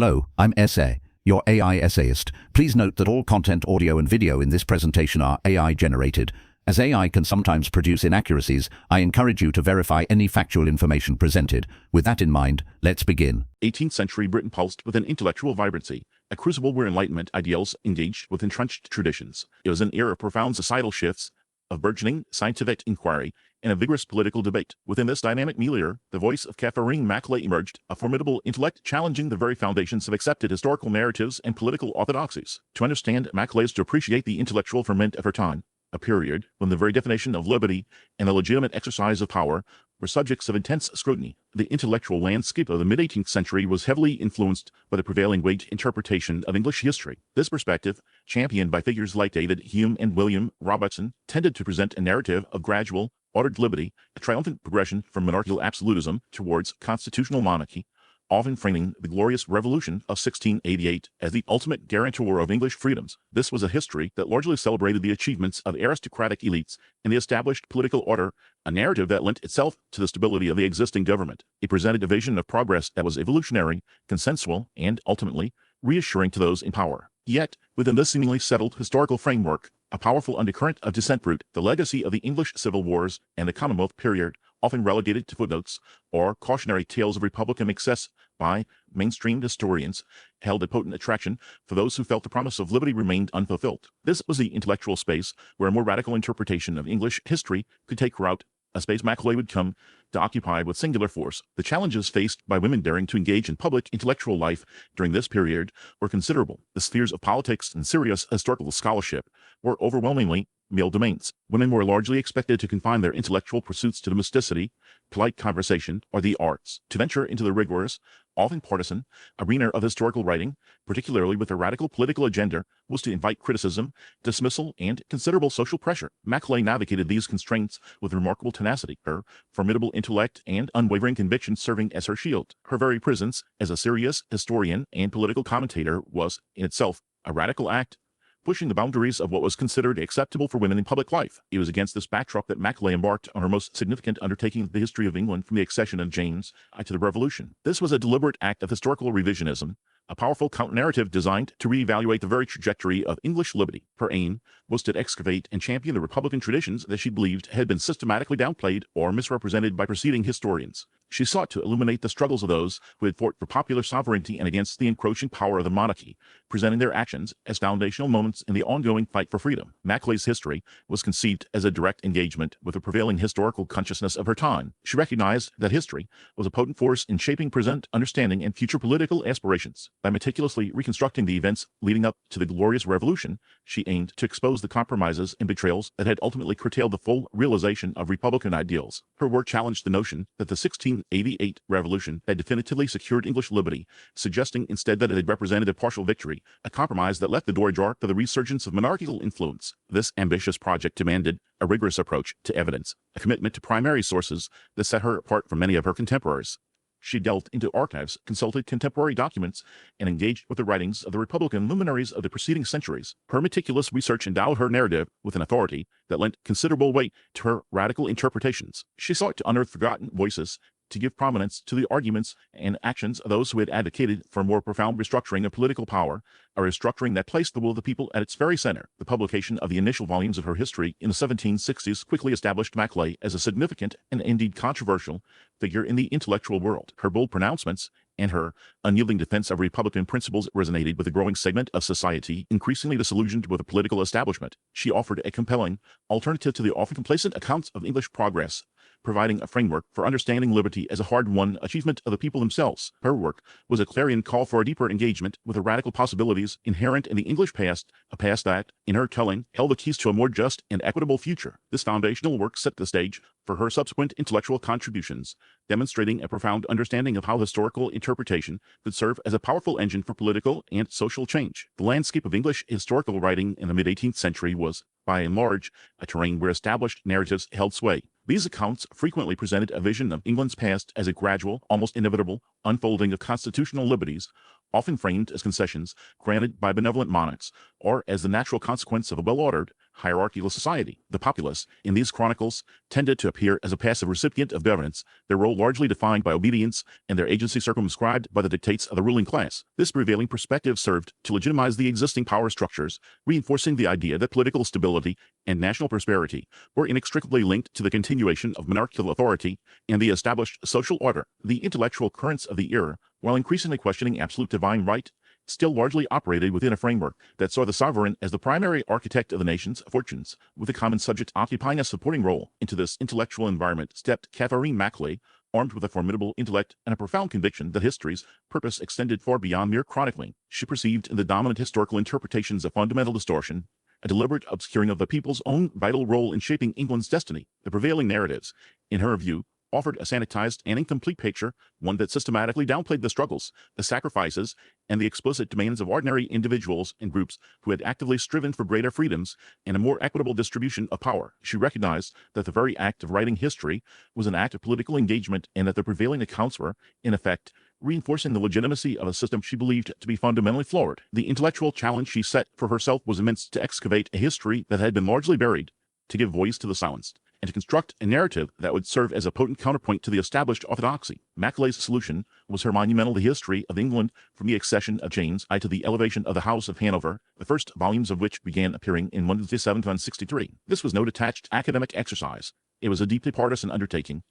Hello, I'm Essay, your AI essayist. Please note that all content, audio and video in this presentation are AI generated. As AI can sometimes produce inaccuracies, I encourage you to verify any factual information presented. With that in mind, let's begin. 18th century Britain pulsed with an intellectual vibrancy, a crucible where Enlightenment ideals engaged with entrenched traditions. It was an era of profound societal shifts, of burgeoning scientific inquiry, and a vigorous political debate. Within this dynamic milieu, the voice of Catharine Macaulay emerged, a formidable intellect challenging the very foundations of accepted historical narratives and political orthodoxies. To understand Macaulay is to appreciate the intellectual ferment of her time, a period when the very definition of liberty and the legitimate exercise of power were subjects of intense scrutiny. The intellectual landscape of the mid-18th century was heavily influenced by the prevailing Whig interpretation of English history. This perspective, championed by figures like David Hume and William Robertson, tended to present a narrative of gradual, ordered liberty, a triumphant progression from monarchical absolutism towards constitutional monarchy, often framing the glorious Revolution of 1688 as the ultimate guarantor of English freedoms. This was a history that largely celebrated the achievements of aristocratic elites and the established political order, a narrative that lent itself to the stability of the existing government. It presented a vision of progress that was evolutionary, consensual, and ultimately reassuring to those in power. Yet, within this seemingly settled historical framework, a powerful undercurrent of dissent brewed. The legacy of the English Civil Wars and the Commonwealth period, often relegated to footnotes or cautionary tales of Republican excess by mainstream historians, held a potent attraction for those who felt the promise of liberty remained unfulfilled. This was the intellectual space where a more radical interpretation of English history could take root, a space Macaulay would come to occupy with singular force. The challenges faced by women daring to engage in public intellectual life during this period were considerable. The spheres of politics and serious historical scholarship were overwhelmingly male domains. Women were largely expected to confine their intellectual pursuits to domesticity, polite conversation, or the arts. To venture into the rigorous, often partisan, arena of historical writing, particularly with a radical political agenda, was to invite criticism, dismissal, and considerable social pressure. Macaulay navigated these constraints with remarkable tenacity, her formidable intellect and unwavering conviction serving as her shield. Her very presence as a serious historian and political commentator was, in itself, a radical act, pushing the boundaries of what was considered acceptable for women in public life. It was against this backdrop that Macaulay embarked on her most significant undertaking in the history of England from the accession of James I to the Revolution. This was a deliberate act of historical revisionism, a powerful counter-narrative designed to reevaluate the very trajectory of English liberty. Her aim was to excavate and champion the Republican traditions that she believed had been systematically downplayed or misrepresented by preceding historians. She sought to illuminate the struggles of those who had fought for popular sovereignty and against the encroaching power of the monarchy, presenting their actions as foundational moments in the ongoing fight for freedom. Macaulay's history was conceived as a direct engagement with the prevailing historical consciousness of her time. She recognized that history was a potent force in shaping present understanding and future political aspirations. By meticulously reconstructing the events leading up to the glorious Revolution, she aimed to expose the compromises and betrayals that had ultimately curtailed the full realization of Republican ideals. Her work challenged the notion that the 1688 Revolution had definitively secured English liberty, suggesting instead that it had represented a partial victory, a compromise that left the door ajar to the resurgence of monarchical influence. This ambitious project demanded a rigorous approach to evidence, a commitment to primary sources that set her apart from many of her contemporaries. She delved into archives, consulted contemporary documents, and engaged with the writings of the Republican luminaries of the preceding centuries. Her meticulous research endowed her narrative with an authority that lent considerable weight to her radical interpretations. She sought to unearth forgotten voices, to give prominence to the arguments and actions of those who had advocated for a more profound restructuring of political power, a restructuring that placed the will of the people at its very center. The publication of the initial volumes of her history in the 1760s quickly established Macaulay as a significant and indeed controversial figure in the intellectual world. Her bold pronouncements and her unyielding defense of Republican principles resonated with a growing segment of society increasingly disillusioned with the political establishment. She offered a compelling alternative to the often complacent accounts of English progress, providing a framework for understanding liberty as a hard-won achievement of the people themselves. Her work was a clarion call for a deeper engagement with the radical possibilities inherent in the English past, a past that, in her telling, held the keys to a more just and equitable future. This foundational work set the stage for her subsequent intellectual contributions, demonstrating a profound understanding of how historical interpretation could serve as a powerful engine for political and social change. The landscape of English historical writing in the mid-18th century was, by and large, a terrain where established narratives held sway. These accounts frequently presented a vision of England's past as a gradual, almost inevitable, unfolding of constitutional liberties, often framed as concessions granted by benevolent monarchs, or as the natural consequence of a well-ordered, hierarchical society. The populace, in these chronicles, tended to appear as a passive recipient of governance, their role largely defined by obedience and their agency circumscribed by the dictates of the ruling class. This prevailing perspective served to legitimize the existing power structures, reinforcing the idea that political stability and national prosperity were inextricably linked to the continuation of monarchical authority and the established social order. The intellectual currents of the era, while increasingly questioning absolute divine right, still largely operated within a framework that saw the sovereign as the primary architect of the nation's fortunes, with a common subject occupying a supporting role. Into this intellectual environment stepped Catharine Macaulay, armed with a formidable intellect and a profound conviction that history's purpose extended far beyond mere chronicling. She perceived in the dominant historical interpretations a fundamental distortion, a deliberate obscuring of the people's own vital role in shaping England's destiny. The prevailing narratives, in her view, offered a sanitized and incomplete picture, one that systematically downplayed the struggles, the sacrifices, and the explicit demands of ordinary individuals and groups who had actively striven for greater freedoms and a more equitable distribution of power. She recognized that the very act of writing history was an act of political engagement and that the prevailing accounts were, in effect, reinforcing the legitimacy of a system she believed to be fundamentally flawed. The intellectual challenge she set for herself was immense: to excavate a history that had been largely buried, to give voice to the silenced, and to construct a narrative that would serve as a potent counterpoint to the established orthodoxy. Macaulay's solution was her monumental The History of England from the accession of James I to the elevation of the House of Hanover, the first volumes of which began appearing in 1763. This was no detached academic exercise. It was a deeply partisan undertaking,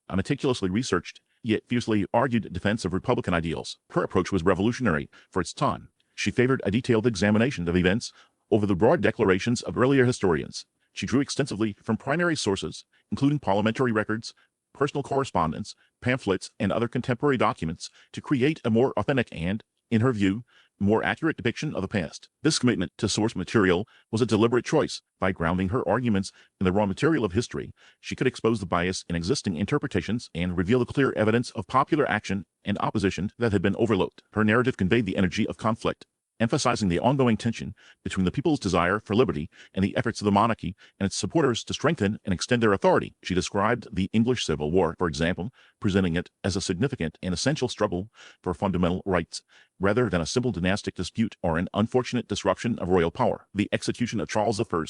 a meticulously researched, yet fiercely argued defense of Republican ideals. Her approach was revolutionary for its time. She favored a detailed examination of events over the broad declarations of earlier historians. She drew extensively from primary sources, including parliamentary records, personal correspondence, pamphlets, and other contemporary documents, to create a more authentic and, in her view, more accurate depiction of the past. This commitment to source material was a deliberate choice. By grounding her arguments in the raw material of history, she could expose the bias in existing interpretations and reveal the clear evidence of popular action and opposition that had been overlooked. Her narrative conveyed the energy of conflict, emphasizing the ongoing tension between the people's desire for liberty and the efforts of the monarchy and its supporters to strengthen and extend their authority. She described the English Civil War, for example, presenting it as a significant and essential struggle for fundamental rights, rather than a simple dynastic dispute or an unfortunate disruption of royal power. The execution of Charles I,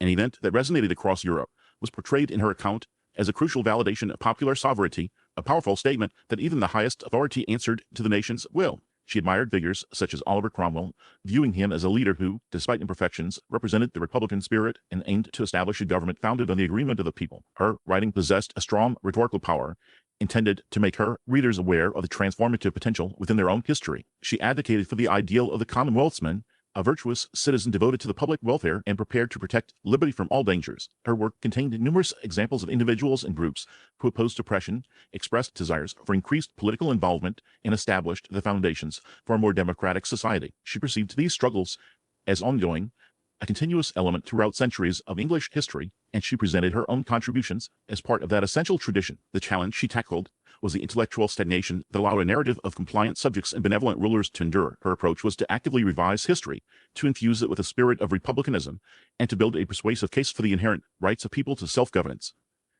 an event that resonated across Europe, was portrayed in her account as a crucial validation of popular sovereignty, a powerful statement that even the highest authority answered to the nation's will. She admired figures such as Oliver Cromwell, viewing him as a leader who, despite imperfections, represented the Republican spirit and aimed to establish a government founded on the agreement of the people. Her writing possessed a strong rhetorical power, intended to make her readers aware of the transformative potential within their own history. She advocated for the ideal of the commonwealthsman, a virtuous citizen devoted to the public welfare and prepared to protect liberty from all dangers. Her work contained numerous examples of individuals and groups who opposed oppression, expressed desires for increased political involvement, and established the foundations for a more democratic society. She perceived these struggles as ongoing, a continuous element throughout centuries of English history, and she presented her own contributions as part of that essential tradition. The challenge she tackled was the intellectual stagnation that allowed a narrative of compliant subjects and benevolent rulers to endure. Her approach was to actively revise history, to infuse it with a spirit of republicanism, and to build a persuasive case for the inherent rights of people to self-governance.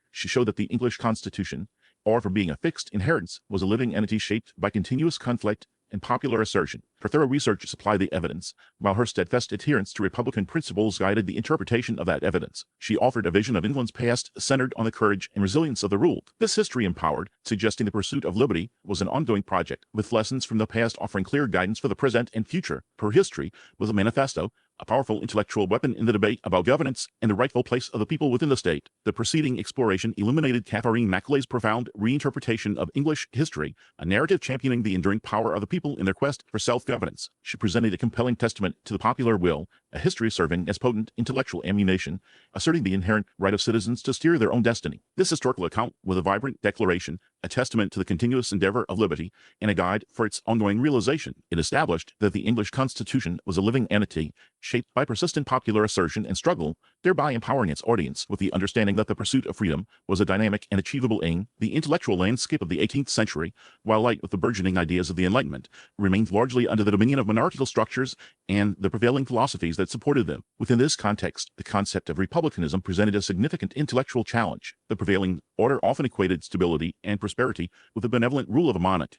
She showed that the English Constitution, far from being a fixed inheritance, was a living entity shaped by continuous conflict and popular assertion. Her thorough research supplied the evidence, while her steadfast adherence to Republican principles guided the interpretation of that evidence. She offered a vision of England's past centered on the courage and resilience of the ruled. This history empowered, suggesting the pursuit of liberty was an ongoing project, with lessons from the past offering clear guidance for the present and future. Her history was a manifesto, a powerful intellectual weapon in the debate about governance and the rightful place of the people within the state. The preceding exploration illuminated Catharine Macaulay's profound reinterpretation of English history, a narrative championing the enduring power of the people in their quest for self-governance. She presented a compelling testament to the popular will, a history serving as potent intellectual ammunition, asserting the inherent right of citizens to steer their own destiny. This historical account was a vibrant declaration, a testament to the continuous endeavor of liberty, and a guide for its ongoing realization. It established that the English Constitution was a living entity, shaped by persistent popular assertion and struggle, thereby empowering its audience with the understanding that the pursuit of freedom was a dynamic and achievable aim. The intellectual landscape of the 18th century, while light with the burgeoning ideas of the Enlightenment, remained largely under the dominion of monarchical structures and the prevailing philosophies that supported them. Within this context, the concept of republicanism presented a significant intellectual challenge. The prevailing order often equated stability and prosperity with the benevolent rule of a monarch.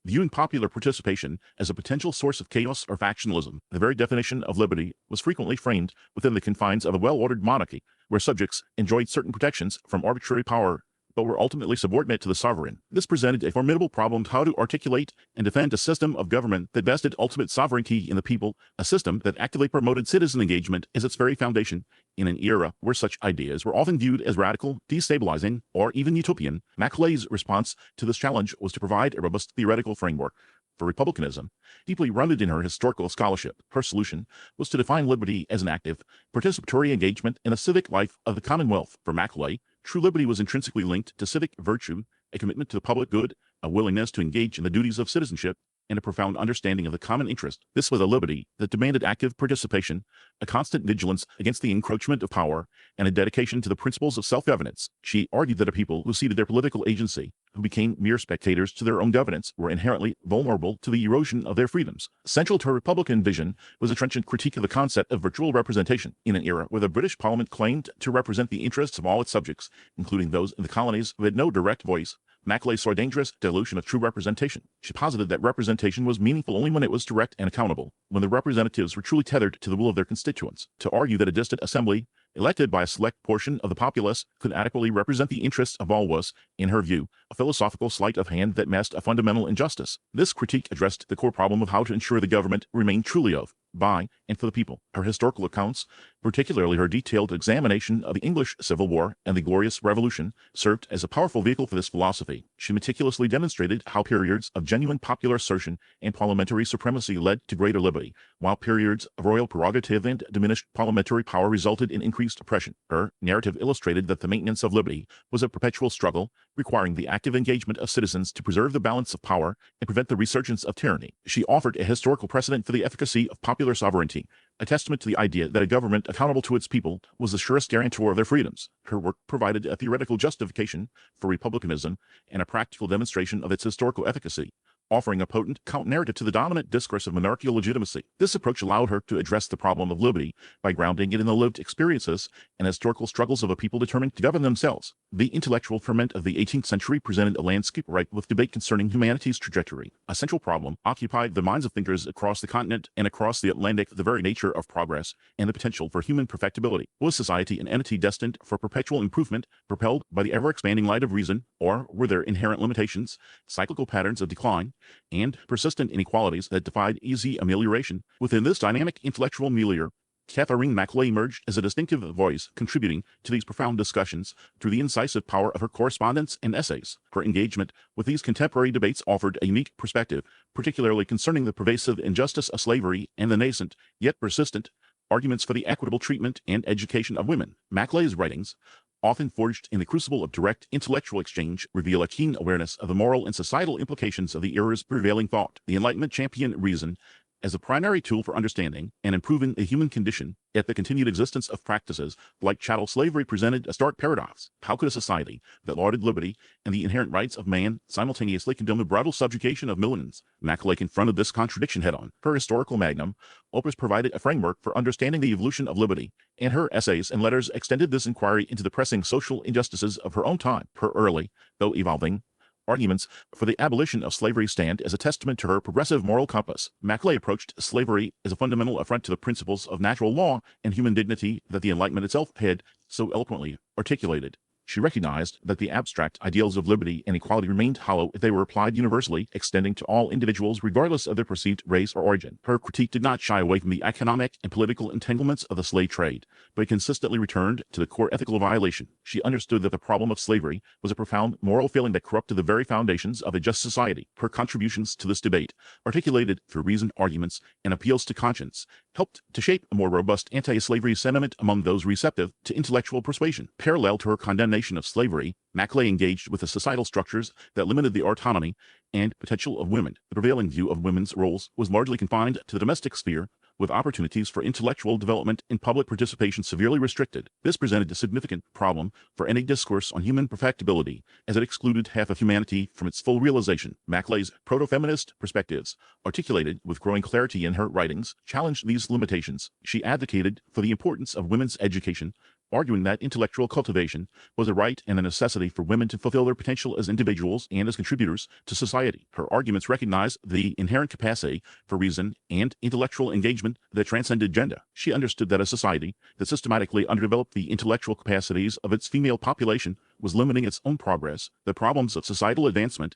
viewing popular participation as a potential source of chaos or factionalism. The very definition of liberty was frequently framed within the confines of a well-ordered monarchy, where subjects enjoyed certain protections from arbitrary power but were ultimately subordinate to the sovereign. This presented a formidable problem: how to articulate and defend a system of government that vested ultimate sovereignty in the people, a system that actively promoted citizen engagement as its very foundation. In an era where such ideas were often viewed as radical, destabilizing, or even utopian, Macaulay's response to this challenge was to provide a robust theoretical framework for republicanism, deeply rooted in her historical scholarship. Her solution was to define liberty as an active, participatory engagement in the civic life of the Commonwealth. For Macaulay, true liberty was intrinsically linked to civic virtue, a commitment to the public good, a willingness to engage in the duties of citizenship, and a profound understanding of the common interest. This was a liberty that demanded active participation, a constant vigilance against the encroachment of power, and a dedication to the principles of self-governance. She argued that a people who ceded their political agency, who became mere spectators to their own governance, were inherently vulnerable to the erosion of their freedoms. Central to her Republican vision was a trenchant critique of the concept of virtual representation. In an era where the British Parliament claimed to represent the interests of all its subjects, including those in the colonies who had no direct voice, Macaulay saw a dangerous dilution of true representation. She posited that representation was meaningful only when it was direct and accountable, when the representatives were truly tethered to the will of their constituents. To argue that a distant assembly, elected by a select portion of the populace, could adequately represent the interests of all was, in her view, a philosophical sleight of hand that masked a fundamental injustice. This critique addressed the core problem of how to ensure the government remained truly of, by, and for the people. Her historical accounts, particularly her detailed examination of the English Civil War and the Glorious Revolution, served as a powerful vehicle for this philosophy. She meticulously demonstrated how periods of genuine popular assertion and parliamentary supremacy led to greater liberty, while periods of royal prerogative and diminished parliamentary power resulted in increased oppression. Her narrative illustrated that the maintenance of liberty was a perpetual struggle, requiring the active engagement of citizens to preserve the balance of power and prevent the resurgence of tyranny. She offered a historical precedent for the efficacy of popular sovereignty, a testament to the idea that a government accountable to its people was the surest guarantor of their freedoms. Her work provided a theoretical justification for republicanism and a practical demonstration of its historical efficacy, offering a potent counter-narrative to the dominant discourse of monarchical legitimacy. This approach allowed her to address the problem of liberty by grounding it in the lived experiences and historical struggles of a people determined to govern themselves. The intellectual ferment of the 18th century presented a landscape ripe with debate concerning humanity's trajectory. A central problem occupied the minds of thinkers across the continent and across the Atlantic: the very nature of progress and the potential for human perfectibility. Was society an entity destined for perpetual improvement, propelled by the ever-expanding light of reason, or were there inherent limitations, cyclical patterns of decline, and persistent inequalities that defied easy amelioration? Within this dynamic intellectual milieu, Catharine Macaulay emerged as a distinctive voice, contributing to these profound discussions through the incisive power of her correspondence and essays. Her engagement with these contemporary debates offered a unique perspective, particularly concerning the pervasive injustice of slavery and the nascent, yet persistent, arguments for the equitable treatment and education of women. Macaulay's writings, often forged in the crucible of direct intellectual exchange, reveal a keen awareness of the moral and societal implications of the era's prevailing thought. The Enlightenment championed reason as a primary tool for understanding and improving the human condition, yet the continued existence of practices like chattel slavery presented a stark paradox. How could a society that lauded liberty and the inherent rights of man simultaneously condemn the brutal subjugation of millions? Macaulay confronted this contradiction head-on. Her historical magnum opus provided a framework for understanding the evolution of liberty, and her essays and letters extended this inquiry into the pressing social injustices of her own time. Her early, though evolving, arguments for the abolition of slavery stand as a testament to her progressive moral compass. Macaulay approached slavery as a fundamental affront to the principles of natural law and human dignity that the Enlightenment itself had so eloquently articulated. She recognized that the abstract ideals of liberty and equality remained hollow if they were applied universally, extending to all individuals regardless of their perceived race or origin. Her critique did not shy away from the economic and political entanglements of the slave trade, but consistently returned to the core ethical violation. She understood that the problem of slavery was a profound moral failing that corrupted the very foundations of a just society. Her contributions to this debate, articulated through reasoned arguments and appeals to conscience, helped to shape a more robust anti-slavery sentiment among those receptive to intellectual persuasion. Parallel to her condemnation of slavery, Macaulay engaged with the societal structures that limited the autonomy and potential of women. The prevailing view of women's roles was largely confined to the domestic sphere, with opportunities for intellectual development and public participation severely restricted. This presented a significant problem for any discourse on human perfectibility, as it excluded half of humanity from its full realization. Macaulay's proto-feminist perspectives, articulated with growing clarity in her writings, challenged these limitations. She advocated for the importance of women's education, arguing that intellectual cultivation was a right and a necessity for women to fulfill their potential as individuals and as contributors to society. Her arguments recognize the inherent capacity for reason and intellectual engagement that transcended gender. She understood that a society that systematically underdeveloped the intellectual capacities of its female population was limiting its own progress. The problems of societal advancement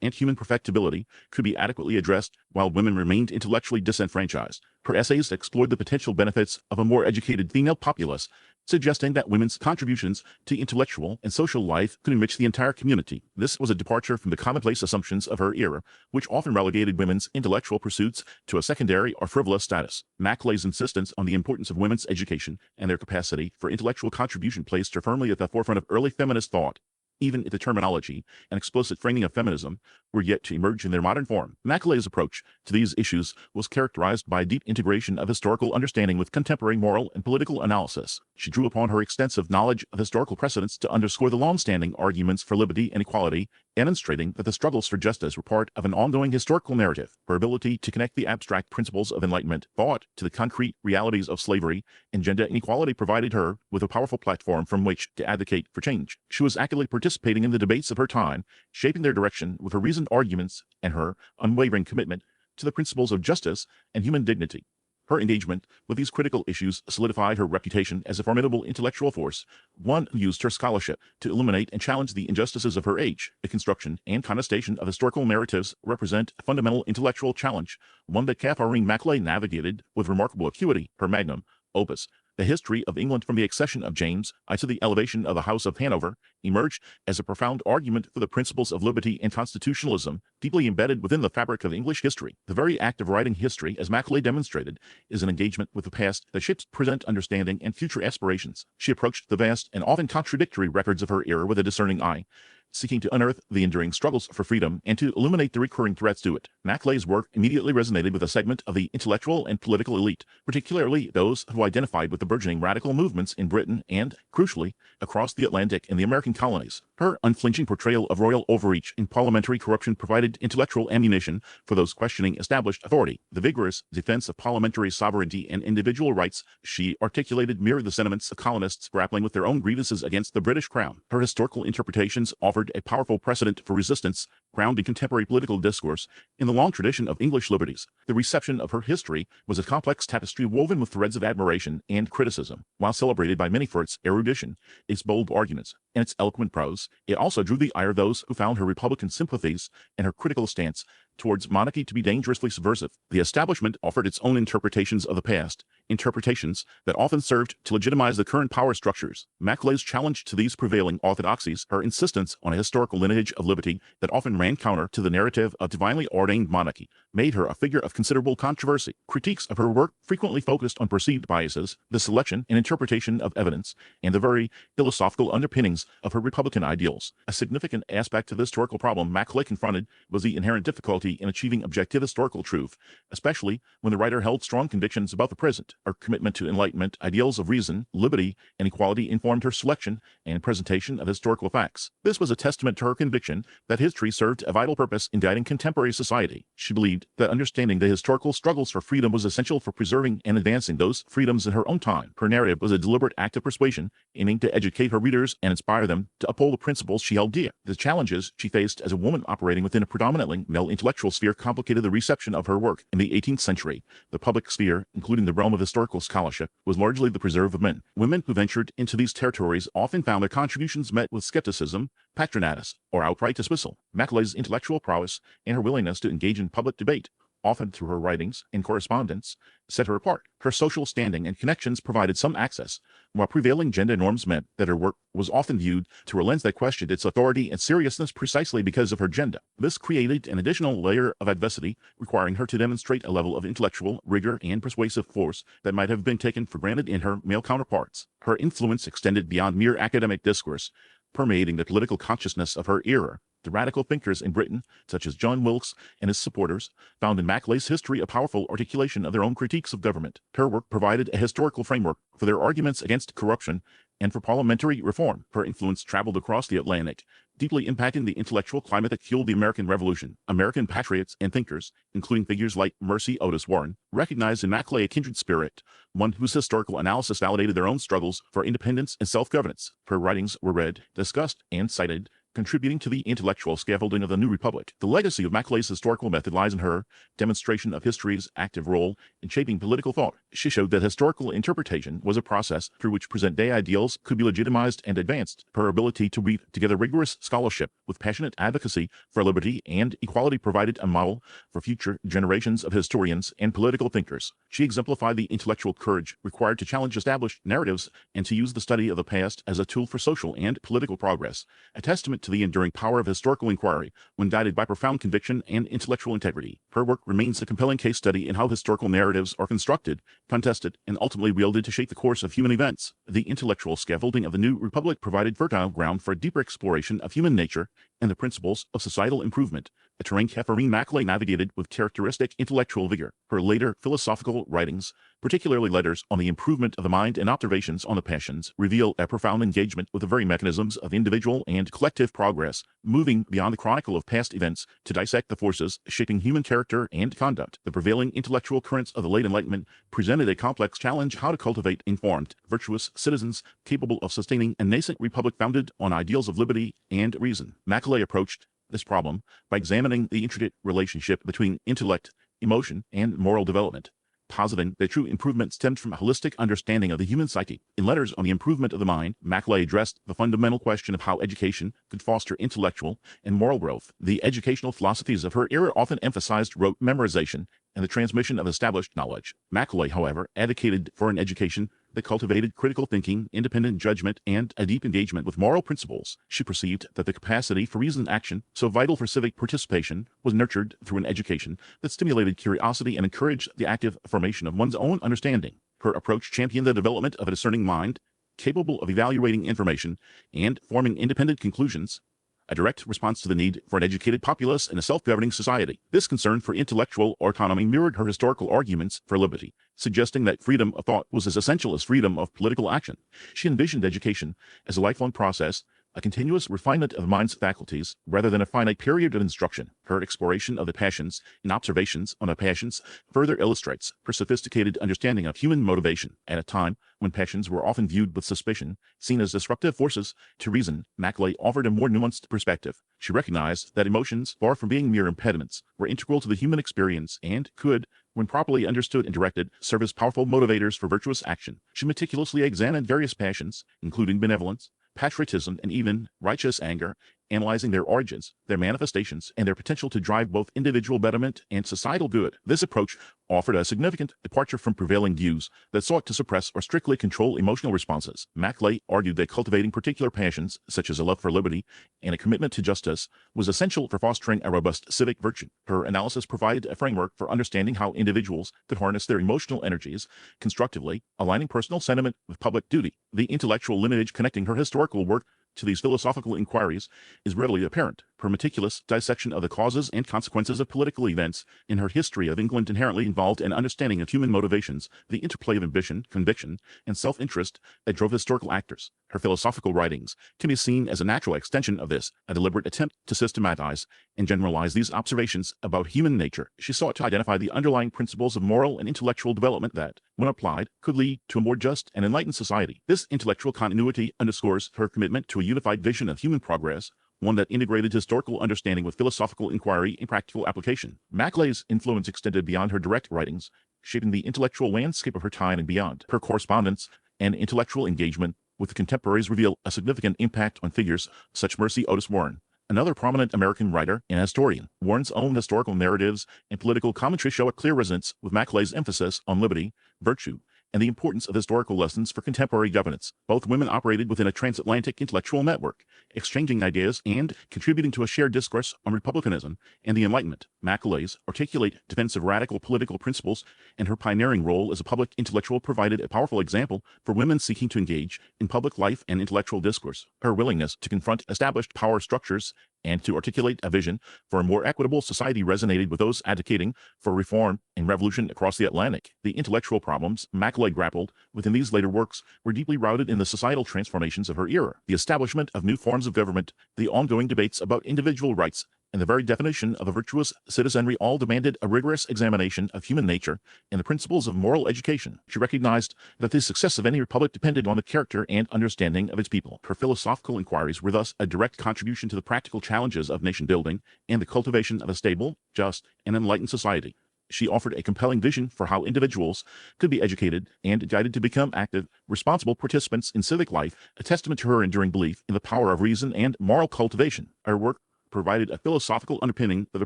and human perfectibility could be adequately addressed while women remained intellectually disenfranchised. Her essays explored the potential benefits of a more educated female populace, suggesting that women's contributions to intellectual and social life could enrich the entire community. This was a departure from the commonplace assumptions of her era, which often relegated women's intellectual pursuits to a secondary or frivolous status. Macaulay's insistence on the importance of women's education and their capacity for intellectual contribution placed her firmly at the forefront of early feminist thought, even if the terminology and explicit framing of feminism were yet to emerge in their modern form. Macaulay's approach to these issues was characterized by a deep integration of historical understanding with contemporary moral and political analysis. She drew upon her extensive knowledge of historical precedents to underscore the long-standing arguments for liberty and equality, demonstrating that the struggles for justice were part of an ongoing historical narrative. Her ability to connect the abstract principles of Enlightenment thought to the concrete realities of slavery and gender inequality provided her with a powerful platform from which to advocate for change. She was actively participating in the debates of her time, shaping their direction with her reasoned arguments and her unwavering commitment to the principles of justice and human dignity. Her engagement with these critical issues solidified her reputation as a formidable intellectual force, one who used her scholarship to illuminate and challenge the injustices of her age. The construction and contestation of historical narratives represent a fundamental intellectual challenge, one that Catharine Macaulay navigated with remarkable acuity. Her magnum opus, The History of England from the Accession of James I to the Elevation of the House of Hanover, emerged as a profound argument for the principles of liberty and constitutionalism, deeply embedded within the fabric of English history. The very act of writing history, as Macaulay demonstrated, is an engagement with the past that shapes present understanding and future aspirations. She approached the vast and often contradictory records of her era with a discerning eye, seeking to unearth the enduring struggles for freedom and to illuminate the recurring threats to it. Macaulay work immediately resonated with a segment of the intellectual and political elite, particularly those who identified with the burgeoning radical movements in Britain and, crucially, across the Atlantic and the American colonies. Her unflinching portrayal of royal overreach and parliamentary corruption provided intellectual ammunition for those questioning established authority. The vigorous defense of parliamentary sovereignty and individual rights she articulated mirrored the sentiments of colonists grappling with their own grievances against the British Crown. Her historical interpretations offered a powerful precedent for resistance, grounded in contemporary political discourse in the long tradition of English liberties. The reception of her history was a complex tapestry woven with threads of admiration and criticism. While celebrated by many for its erudition, its bold arguments, and its eloquent prose, it also drew the ire of those who found her Republican sympathies and her critical stance towards monarchy to be dangerously subversive. The establishment offered its own interpretations of the past, interpretations that often served to legitimize the current power structures. Macaulay's challenge to these prevailing orthodoxies, her insistence on a historical lineage of liberty that often ran counter to the narrative of divinely ordained monarchy, made her a figure of considerable controversy. Critiques of her work frequently focused on perceived biases, the selection and interpretation of evidence, and the very philosophical underpinnings of her Republican ideals. A significant aspect of the historical problem Macaulay confronted was the inherent difficulty in achieving objective historical truth, especially when the writer held strong convictions about the present. Her commitment to Enlightenment ideals of reason, liberty, and equality informed her selection and presentation of historical facts. This was a testament to her conviction that history served a vital purpose in guiding contemporary society. She believed that understanding the historical struggles for freedom was essential for preserving and advancing those freedoms in her own time. Her narrative was a deliberate act of persuasion, aiming to educate her readers and inspire them to uphold the principles she held dear. The challenges she faced as a woman operating within a predominantly male intellectual sphere complicated the reception of her work. In the 18th century, the public sphere, including the realm of historical scholarship, was largely the preserve of men. Women who ventured into these territories often found their contributions met with skepticism, patronatus, or outright dismissal. Macaulay's intellectual prowess and her willingness to engage in public debate, often through her writings and correspondence, set her apart. Her social standing and connections provided some access, while prevailing gender norms meant that her work was often viewed through a lens that questioned its authority and seriousness precisely because of her gender. This created an additional layer of adversity, requiring her to demonstrate a level of intellectual rigor and persuasive force that might have been taken for granted in her male counterparts. Her influence extended beyond mere academic discourse, permeating the political consciousness of her era. The radical thinkers in Britain, such as John Wilkes and his supporters, found in Macaulay's history a powerful articulation of their own critiques of government. Her work provided a historical framework for their arguments against corruption and for parliamentary reform. Her influence traveled across the Atlantic, deeply impacting the intellectual climate that fueled the American Revolution. American patriots and thinkers, including figures like Mercy Otis Warren, recognized in Macaulay a kindred spirit, one whose historical analysis validated their own struggles for independence and self-governance. Her writings were read, discussed, and cited, contributing to the intellectual scaffolding of the new republic. The legacy of Macaulay's historical method lies in her demonstration of history's active role in shaping political thought. She showed that historical interpretation was a process through which present-day ideals could be legitimized and advanced. Her ability to weave together rigorous scholarship with passionate advocacy for liberty and equality provided a model for future generations of historians and political thinkers. She exemplified the intellectual courage required to challenge established narratives and to use the study of the past as a tool for social and political progress, a testament to the enduring power of historical inquiry when guided by profound conviction and intellectual integrity. Her work remains a compelling case study in how historical narratives are constructed, contested, and ultimately wielded to shape the course of human events. The intellectual scaffolding of the new republic provided fertile ground for a deeper exploration of human nature and the principles of societal improvement, a terrain Catharine Macaulay navigated with characteristic intellectual vigor. Her later philosophical writings, particularly letters on the improvement of the mind and observations on the passions, reveal a profound engagement with the very mechanisms of individual and collective progress, moving beyond the chronicle of past events to dissect the forces shaping human character and conduct. The prevailing intellectual currents of the late Enlightenment presented a complex challenge: how to cultivate informed, virtuous citizens capable of sustaining a nascent republic founded on ideals of liberty and reason. Macaulay approached this problem by examining the intricate relationship between intellect, emotion, and moral development, positing that true improvement stemmed from a holistic understanding of the human psyche. In Letters on the Improvement of the Mind, Macaulay addressed the fundamental question of how education could foster intellectual and moral growth. The educational philosophies of her era often emphasized rote memorization and the transmission of established knowledge. Macaulay, however, advocated for an education that cultivated critical thinking, independent judgment, and a deep engagement with moral principles. She perceived that the capacity for reasoned action, so vital for civic participation, was nurtured through an education that stimulated curiosity and encouraged the active formation of one's own understanding. Her approach championed the development of a discerning mind, capable of evaluating information and forming independent conclusions, a direct response to the need for an educated populace in a self-governing society. This concern for intellectual autonomy mirrored her historical arguments for liberty, suggesting that freedom of thought was as essential as freedom of political action. She envisioned education as a lifelong process, a continuous refinement of the mind's faculties, rather than a finite period of instruction. Her exploration of the passions and observations on the passions further illustrates her sophisticated understanding of human motivation. At a time when passions were often viewed with suspicion, seen as disruptive forces to reason, Macaulay offered a more nuanced perspective. She recognized that emotions, far from being mere impediments, were integral to the human experience and could, when properly understood and directed, serve as powerful motivators for virtuous action. She meticulously examined various passions, including benevolence, patriotism, and even righteous anger, analyzing their origins, their manifestations, and their potential to drive both individual betterment and societal good. This approach offered a significant departure from prevailing views that sought to suppress or strictly control emotional responses. Macaulay argued that cultivating particular passions, such as a love for liberty and a commitment to justice, was essential for fostering a robust civic virtue. Her analysis provided a framework for understanding how individuals could harness their emotional energies constructively, aligning personal sentiment with public duty. The intellectual lineage connecting her historical work to these philosophical inquiries is readily apparent. Her meticulous dissection of the causes and consequences of political events in her history of England inherently involved an understanding of human motivations, the interplay of ambition, conviction, and self-interest that drove historical actors. Her philosophical writings can be seen as a natural extension of this, a deliberate attempt to systematize and generalize these observations about human nature. She sought to identify the underlying principles of moral and intellectual development that, when applied, could lead to a more just and enlightened society. This intellectual continuity underscores her commitment to a unified vision of human progress, one that integrated historical understanding with philosophical inquiry and practical application. Macaulay influence extended beyond her direct writings, shaping the intellectual landscape of her time and beyond. Her correspondence and intellectual engagement with contemporaries reveal a significant impact on figures such as Mercy Otis Warren, another prominent American writer and historian. Warren's own historical narratives and political commentary show a clear resonance with Macaulay's emphasis on liberty, virtue, and the importance of historical lessons for contemporary governance. Both women operated within a transatlantic intellectual network, exchanging ideas and contributing to a shared discourse on republicanism and the Enlightenment. Macaulay's articulate defense of radical political principles and her pioneering role as a public intellectual provided a powerful example for women seeking to engage in public life and intellectual discourse. Her willingness to confront established power structures and to articulate a vision for a more equitable society resonated with those advocating for reform and revolution across the Atlantic. The intellectual problems Macaulay grappled with in these later works were deeply rooted in the societal transformations of her era, the establishment of new forms of government, the ongoing debates about individual rights, and the very definition of a virtuous citizenry all demanded a rigorous examination of human nature and the principles of moral education. She recognized that the success of any republic depended on the character and understanding of its people. Her philosophical inquiries were thus a direct contribution to the practical challenges of nation building and the cultivation of a stable, just, and enlightened society. She offered a compelling vision for how individuals could be educated and guided to become active, responsible participants in civic life, a testament to her enduring belief in the power of reason and moral cultivation. Her work provided a philosophical underpinning for the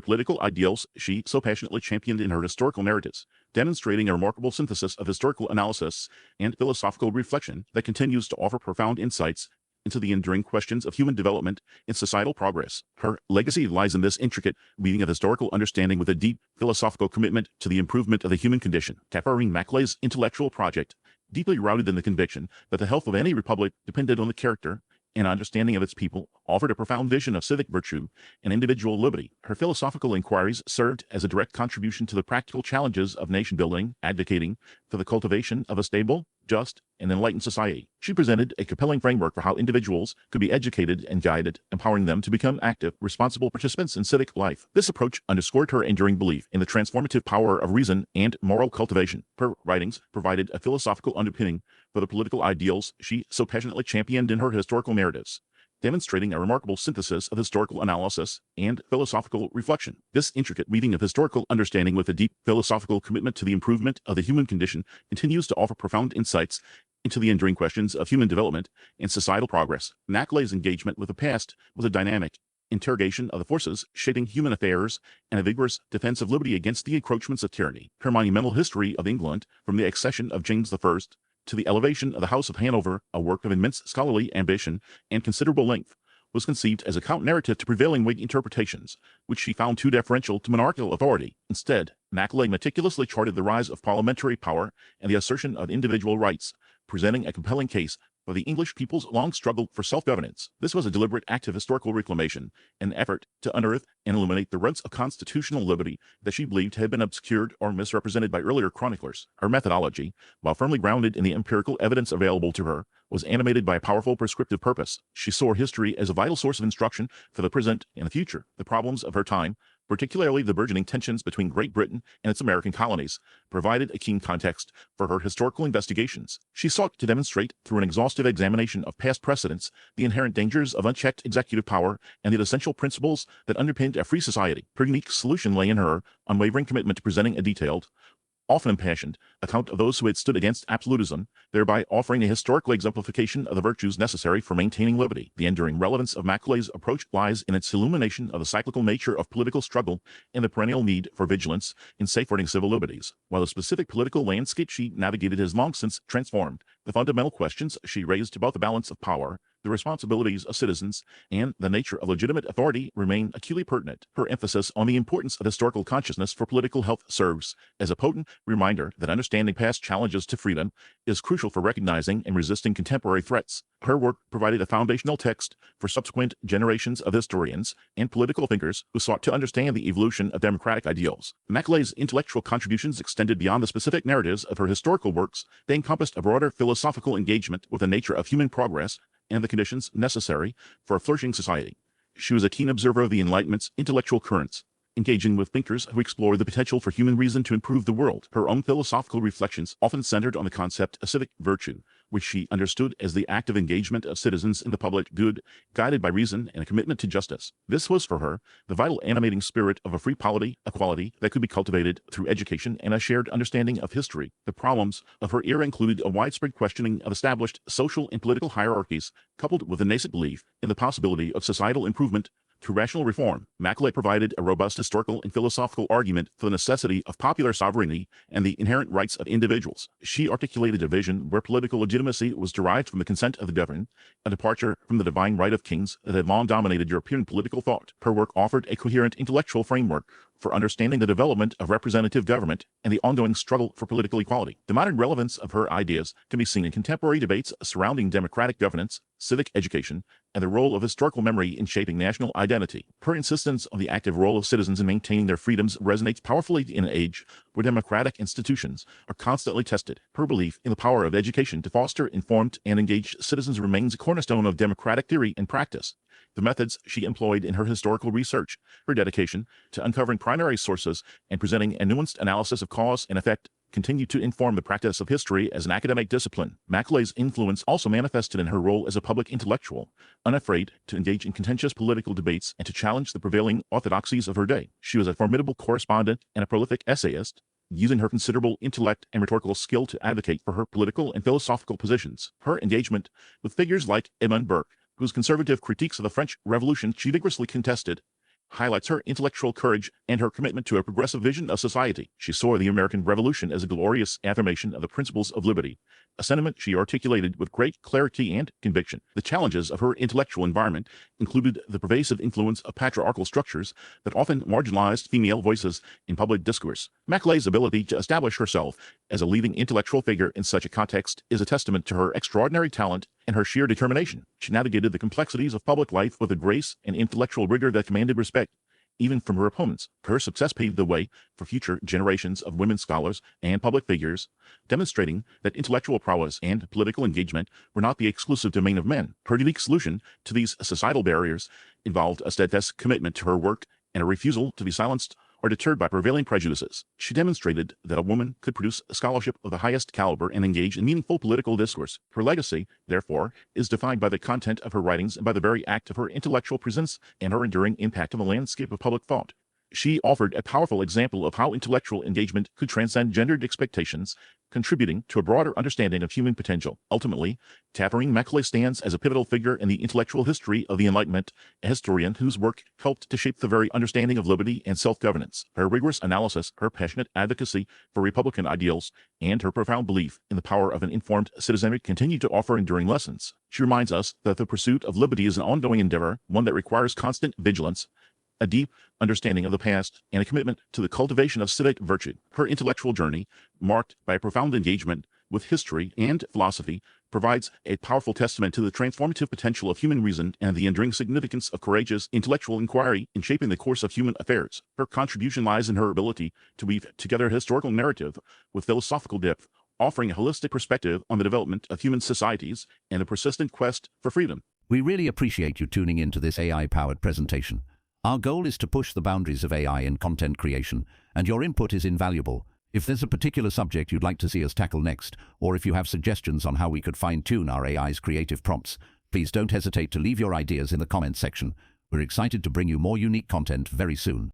political ideals she so passionately championed in her historical narratives, demonstrating a remarkable synthesis of historical analysis and philosophical reflection that continues to offer profound insights into the enduring questions of human development and societal progress. Her legacy lies in this intricate weaving of historical understanding with a deep philosophical commitment to the improvement of the human condition. Catharine Macaulay's intellectual project, deeply rooted in the conviction that the health of any republic depended on the character and understanding of its people, offered a profound vision of civic virtue and individual liberty. Her philosophical inquiries served as a direct contribution to the practical challenges of nation building, advocating for the cultivation of a stable, just, and enlightened society. She presented a compelling framework for how individuals could be educated and guided, empowering them to become active, responsible participants in civic life. This approach underscored her enduring belief in the transformative power of reason and moral cultivation. Her writings provided a philosophical underpinning for the political ideals she so passionately championed in her historical narratives, demonstrating a remarkable synthesis of historical analysis and philosophical reflection. This intricate weaving of historical understanding with a deep philosophical commitment to the improvement of the human condition continues to offer profound insights into the enduring questions of human development and societal progress. Macaulay's engagement with the past was a dynamic interrogation of the forces shaping human affairs and a vigorous defense of liberty against the encroachments of tyranny. Her monumental history of England, from the accession of James I to the elevation of the House of Hanover, a work of immense scholarly ambition and considerable length, was conceived as a counter-narrative to prevailing Whig interpretations, which she found too deferential to monarchical authority. Instead, Macaulay meticulously charted the rise of parliamentary power and the assertion of individual rights, presenting a compelling case for the English people's long struggle for self-governance. This was a deliberate act of historical reclamation, an effort to unearth and illuminate the roots of constitutional liberty that she believed had been obscured or misrepresented by earlier chroniclers. Her methodology, while firmly grounded in the empirical evidence available to her, was animated by a powerful prescriptive purpose. She saw history as a vital source of instruction for the present and the future. The problems of her time, particularly the burgeoning tensions between Great Britain and its American colonies, provided a keen context for her historical investigations. She sought to demonstrate, through an exhaustive examination of past precedents, the inherent dangers of unchecked executive power and the essential principles that underpinned a free society. Her unique solution lay in her unwavering commitment to presenting a detailed, often impassioned, account of those who had stood against absolutism, thereby offering a historical exemplification of the virtues necessary for maintaining liberty. The enduring relevance of Macaulay's approach lies in its illumination of the cyclical nature of political struggle and the perennial need for vigilance in safeguarding civil liberties. While the specific political landscape she navigated has long since transformed, the fundamental questions she raised about the balance of power, the responsibilities of citizens, and the nature of legitimate authority remain acutely pertinent. Her emphasis on the importance of historical consciousness for political health serves as a potent reminder that understanding past challenges to freedom is crucial for recognizing and resisting contemporary threats. Her work provided a foundational text for subsequent generations of historians and political thinkers who sought to understand the evolution of democratic ideals. Macaulay's intellectual contributions extended beyond the specific narratives of her historical works. They encompassed a broader philosophical engagement with the nature of human progress and the conditions necessary for a flourishing society. She was a keen observer of the Enlightenment's intellectual currents, engaging with thinkers who explored the potential for human reason to improve the world. Her own philosophical reflections often centered on the concept of civic virtue, which she understood as the active engagement of citizens in the public good, guided by reason and a commitment to justice. This was for her the vital animating spirit of a free polity, a quality that could be cultivated through education and a shared understanding of history. The problems of her era included a widespread questioning of established social and political hierarchies, coupled with a nascent belief in the possibility of societal improvement through rational reform. Macaulay provided a robust historical and philosophical argument for the necessity of popular sovereignty and the inherent rights of individuals. She articulated a vision where political legitimacy was derived from the consent of the governed, a departure from the divine right of kings that had long dominated European political thought. Her work offered a coherent intellectual framework for understanding the development of representative government and the ongoing struggle for political equality. The modern relevance of her ideas can be seen in contemporary debates surrounding democratic governance, civic education, and the role of historical memory in shaping national identity. Her insistence on the active role of citizens in maintaining their freedoms resonates powerfully in an age where democratic institutions are constantly tested. Her belief in the power of education to foster informed and engaged citizens remains a cornerstone of democratic theory and practice. The methods she employed in her historical research, her dedication to uncovering primary sources and presenting a nuanced analysis of cause and effect, continue to inform the practice of history as an academic discipline. Macaulay influence also manifested in her role as a public intellectual, unafraid to engage in contentious political debates and to challenge the prevailing orthodoxies of her day. She was a formidable correspondent and a prolific essayist, using her considerable intellect and rhetorical skill to advocate for her political and philosophical positions. Her engagement with figures like Edmund Burke, whose conservative critiques of the French Revolution she vigorously contested, highlights her intellectual courage and her commitment to a progressive vision of society. She saw the American Revolution as a glorious affirmation of the principles of liberty, a sentiment she articulated with great clarity and conviction. The challenges of her intellectual environment included the pervasive influence of patriarchal structures that often marginalized female voices in public discourse. Macaulay's ability to establish herself as a leading intellectual figure in such a context is a testament to her extraordinary talent and her sheer determination. She navigated the complexities of public life with a grace and intellectual rigor that commanded respect, even from her opponents. Her success paved the way for future generations of women scholars and public figures, demonstrating that intellectual prowess and political engagement were not the exclusive domain of men. Her unique solution to these societal barriers involved a steadfast commitment to her work and a refusal to be silenced or deterred by prevailing prejudices. She demonstrated that a woman could produce scholarship of the highest caliber and engage in meaningful political discourse. Her legacy, therefore, is defined by the content of her writings and by the very act of her intellectual presence and her enduring impact on the landscape of public thought. She offered a powerful example of how intellectual engagement could transcend gendered expectations, contributing to a broader understanding of human potential. Ultimately, Catharine Macaulay stands as a pivotal figure in the intellectual history of the Enlightenment, a historian whose work helped to shape the very understanding of liberty and self-governance. Her rigorous analysis, her passionate advocacy for Republican ideals, and her profound belief in the power of an informed citizenry continue to offer enduring lessons. She reminds us that the pursuit of liberty is an ongoing endeavor, one that requires constant vigilance, a deep understanding of the past, and a commitment to the cultivation of civic virtue. Her intellectual journey, marked by a profound engagement with history and philosophy, provides a powerful testament to the transformative potential of human reason and the enduring significance of courageous intellectual inquiry in shaping the course of human affairs. Her contribution lies in her ability to weave together a historical narrative with philosophical depth, offering a holistic perspective on the development of human societies and the persistent quest for freedom. We really appreciate you tuning in to this AI-powered presentation. Our goal is to push the boundaries of AI in content creation, and your input is invaluable. If there's a particular subject you'd like to see us tackle next, or if you have suggestions on how we could fine-tune our AI's creative prompts, please don't hesitate to leave your ideas in the comments section. We're excited to bring you more unique content very soon.